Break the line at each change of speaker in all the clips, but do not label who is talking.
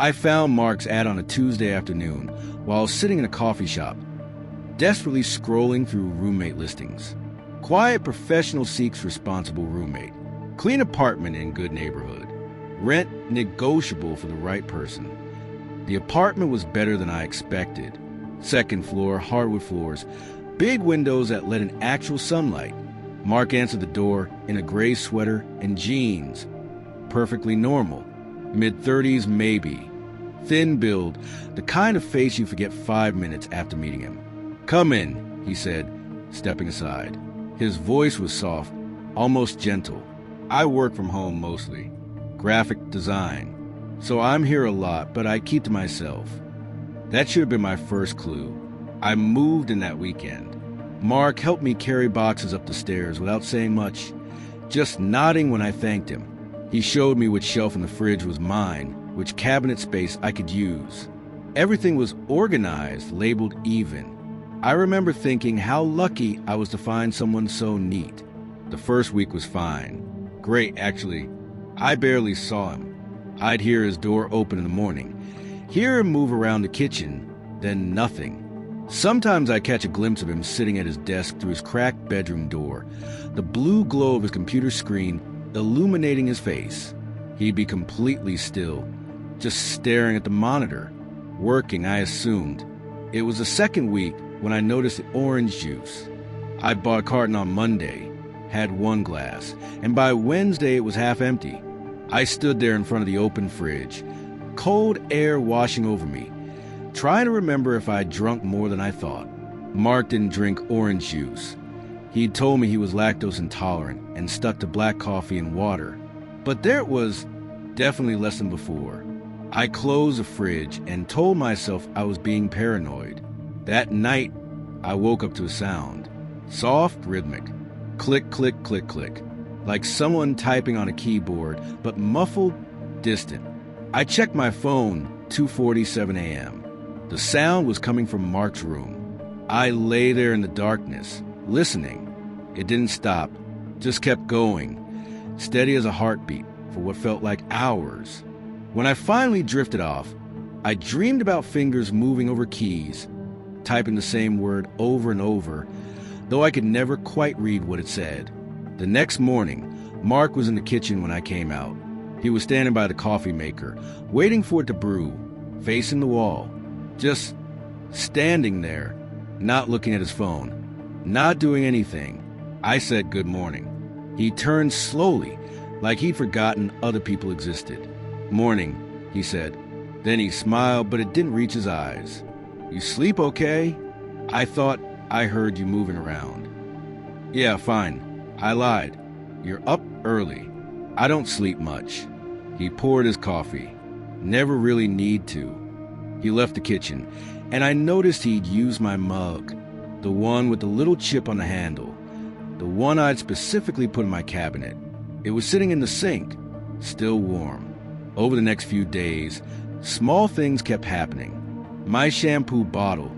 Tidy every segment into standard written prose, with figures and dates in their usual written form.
I found Mark's ad on a Tuesday afternoon while sitting in a coffee shop, desperately scrolling through roommate listings. Quiet professional seeks responsible roommate. Clean apartment in good neighborhood. Rent negotiable for the right person. The apartment was better than I expected. Second floor, hardwood floors, big windows that let in actual sunlight. Mark answered the door in a gray sweater and jeans. Perfectly normal. Mid-30s maybe. Thin build, the kind of face you forget 5 minutes after meeting him. "Come in," he said, stepping aside. His voice was soft, almost gentle. I work from home mostly. Graphic design. So I'm here a lot, but I keep to myself. That should have been my first clue. I moved in that weekend. Mark helped me carry boxes up the stairs without saying much, just nodding when I thanked him. He showed me which shelf in the fridge was mine, which cabinet space I could use. Everything was organized, labeled even. I remember thinking how lucky I was to find someone so neat. The first week was fine. Great, actually. I barely saw him. I'd hear his door open in the morning, hear him move around the kitchen, then nothing. Sometimes I catch a glimpse of him sitting at his desk through his cracked bedroom door, the blue glow of his computer screen illuminating his face. He'd be completely still, just staring at the monitor, working, I assumed. It was the second week when I noticed the orange juice. I bought a carton on Monday, had one glass, and by Wednesday it was half empty. I stood there in front of the open fridge, cold air washing over me, trying to remember if I'd drunk more than I thought. Mark didn't drink orange juice. He'd told me he was lactose intolerant and stuck to black coffee and water. But there it was, definitely less than before. I closed the fridge and told myself I was being paranoid. That night, I woke up to a sound. Soft, rhythmic. Click, click, click, click. Like someone typing on a keyboard, but muffled, distant. I checked my phone, 2:47 a.m. The sound was coming from Mark's room. I lay there in the darkness, listening. It didn't stop, just kept going, steady as a heartbeat for what felt like hours. When I finally drifted off, I dreamed about fingers moving over keys, typing the same word over and over, though I could never quite read what it said. The next morning, Mark was in the kitchen when I came out. He was standing by the coffee maker, waiting for it to brew, facing the wall, just standing there, not looking at his phone, not doing anything. I said good morning. He turned slowly, like he'd forgotten other people existed. "Morning," he said. Then he smiled, but it didn't reach his eyes. "You sleep okay? I thought I heard you moving around." "Yeah, fine. I lied. You're up early. I don't sleep much." He poured his coffee. Never really need to. He left the kitchen, and I noticed he'd used my mug, the one with the little chip on the handle, the one I'd specifically put in my cabinet. It was sitting in the sink, still warm. Over the next few days, small things kept happening. My shampoo bottle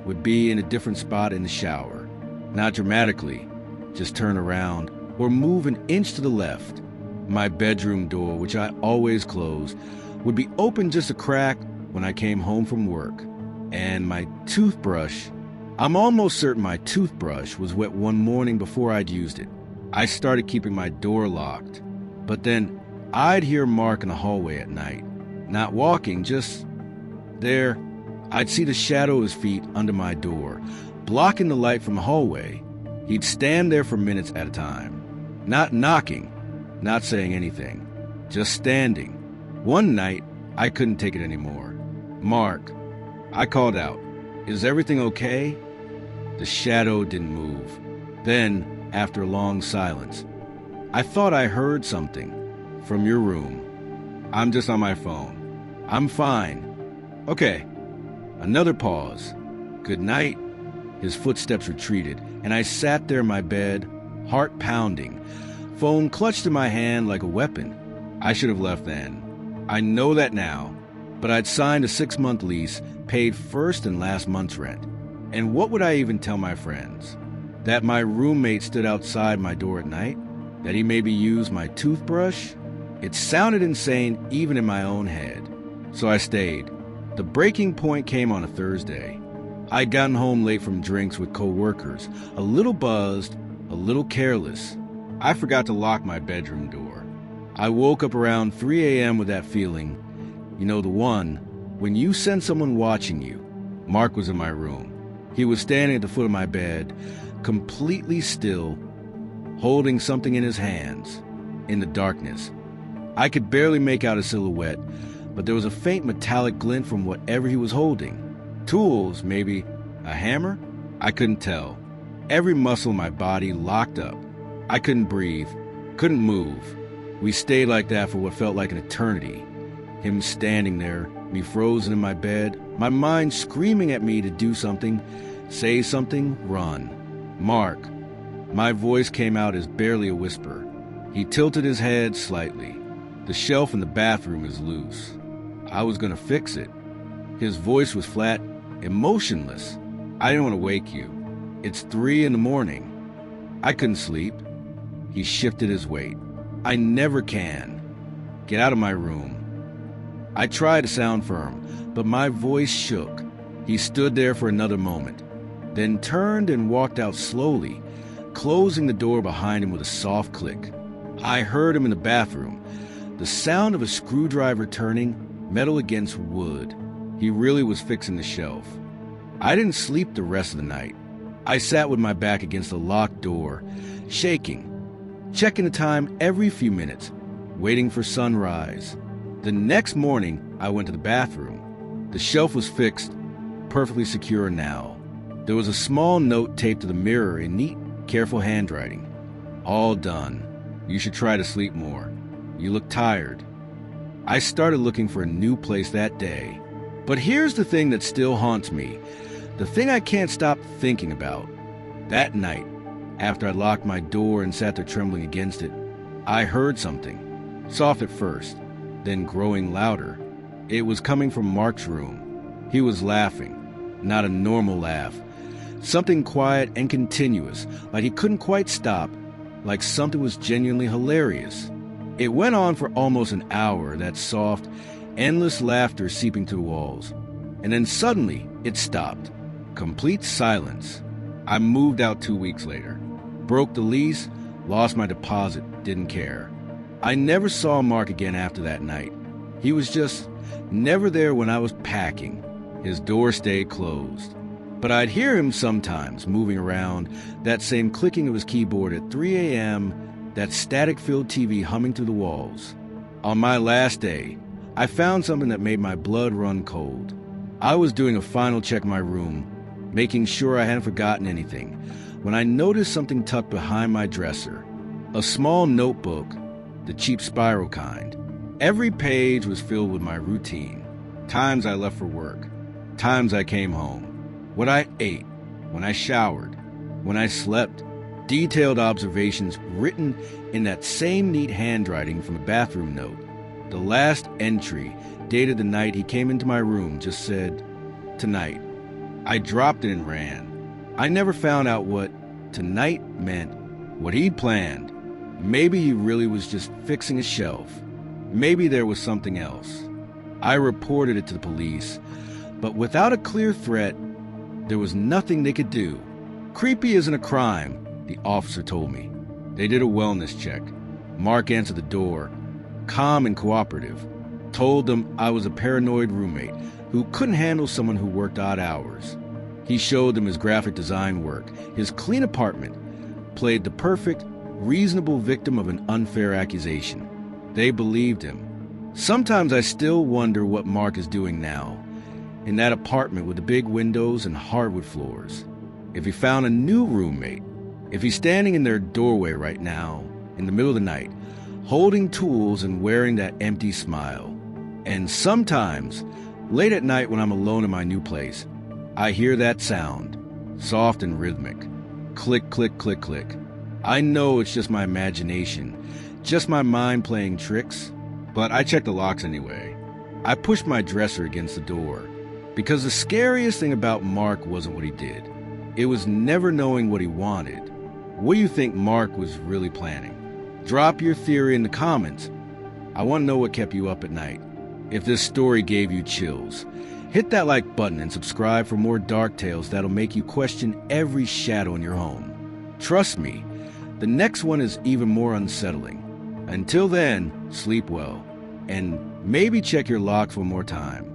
would be in a different spot in the shower. Not dramatically, just turn around or move an inch to the left. My bedroom door, which I always close, would be open just a crack when I came home from work. And my toothbrush, I'm almost certain my toothbrush was wet one morning before I'd used it. I started keeping my door locked. But then I'd hear Mark in the hallway at night. Not walking, just there. I'd see the shadow of his feet under my door, blocking the light from the hallway. He'd stand there for minutes at a time. Not knocking, not saying anything, just standing. One night, I couldn't take it anymore. "Mark," I called out, "is everything okay?" The shadow didn't move. Then, after a long silence, "I thought I heard something from your room. I'm just on my phone. I'm fine." "Okay." Another pause. "Good night." His footsteps retreated, and I sat there in my bed, heart pounding, phone clutched in my hand like a weapon. I should have left then. I know that now, but I'd signed a 6-month lease, paid first and last month's rent. And what would I even tell my friends? That my roommate stood outside my door at night? That he maybe used my toothbrush? It sounded insane even in my own head. So I stayed. The breaking point came on a Thursday. I'd gotten home late from drinks with co-workers, a little buzzed, a little careless. I forgot to lock my bedroom door. I woke up around 3 a.m. with that feeling. You know, the one, when you sense someone watching you. Mark was in my room. He was standing at the foot of my bed, completely still, holding something in his hands. In the darkness, I could barely make out a silhouette, but there was a faint metallic glint from whatever he was holding. Tools, maybe a hammer? I couldn't tell. Every muscle in my body locked up. I couldn't breathe, couldn't move. We stayed like that for what felt like an eternity. Him standing there, me frozen in my bed, my mind screaming at me to do something, say something, run. Mark. My voice came out as barely a whisper. He tilted his head slightly. The shelf in the bathroom is loose. I was gonna fix it. His voice was flat, emotionless. I didn't want to wake you. It's 3 a.m. I couldn't sleep. He shifted his weight. I never can. Get out of my room. I tried to sound firm, but my voice shook. He stood there for another moment, then turned and walked out slowly, closing the door behind him with a soft click. I heard him in the bathroom, the sound of a screwdriver turning, metal against wood. He really was fixing the shelf. I didn't sleep the rest of the night. I sat with my back against the locked door, shaking, checking the time every few minutes, waiting for sunrise. The next morning, I went to the bathroom. The shelf was fixed, perfectly secure now. There was a small note taped to the mirror in neat, careful handwriting. All done. You should try to sleep more. You look tired. I started looking for a new place that day. But here's the thing that still haunts me. The thing I can't stop thinking about. That night, after I locked my door and sat there trembling against it, I heard something. Soft at first, then growing louder. It was coming from Mark's room. He was laughing. Not a normal laugh. Something quiet and continuous, like he couldn't quite stop, like something was genuinely hilarious. It went on for almost an hour, that soft, endless laughter seeping through the walls. And then suddenly, it stopped. Complete silence. I moved out 2 weeks later. Broke the lease, lost my deposit, didn't care. I never saw Mark again after that night. He was just never there when I was packing. His door stayed closed. But I'd hear him sometimes moving around, that same clicking of his keyboard at 3 a.m., that static-filled TV humming through the walls. On my last day, I found something that made my blood run cold. I was doing a final check in my room, making sure I hadn't forgotten anything, when I noticed something tucked behind my dresser. A small notebook, the cheap spiral kind. Every page was filled with my routine. Times I left for work, times I came home, what I ate, when I showered, when I slept. Detailed observations written in that same neat handwriting from a bathroom note. The last entry, dated the night he came into my room, just said, "Tonight." I dropped it and ran. I never found out what tonight meant, what he'd planned. Maybe he really was just fixing a shelf. Maybe there was something else. I reported it to the police, but without a clear threat, there was nothing they could do. Creepy isn't a crime, the officer told me. They did a wellness check. Mark answered the door, calm and cooperative. Told them I was a paranoid roommate who couldn't handle someone who worked odd hours. He showed them his graphic design work. His clean apartment played the perfect, reasonable victim of an unfair accusation. They believed him. Sometimes I still wonder what Mark is doing now, in that apartment with the big windows and hardwood floors. If he found a new roommate, if he's standing in their doorway right now, in the middle of the night, holding tools and wearing that empty smile. And sometimes, late at night when I'm alone in my new place, I hear that sound, soft and rhythmic. Click, click, click, click. I know it's just my imagination, just my mind playing tricks, but I check the locks anyway. I push my dresser against the door, because the scariest thing about Mark wasn't what he did. It was never knowing what he wanted. What do you think Mark was really planning? Drop your theory in the comments. I want to know what kept you up at night. If this story gave you chills, hit that like button and subscribe for more dark tales that'll make you question every shadow in your home. Trust me, the next one is even more unsettling. Until then, sleep well, and maybe check your locks one more time.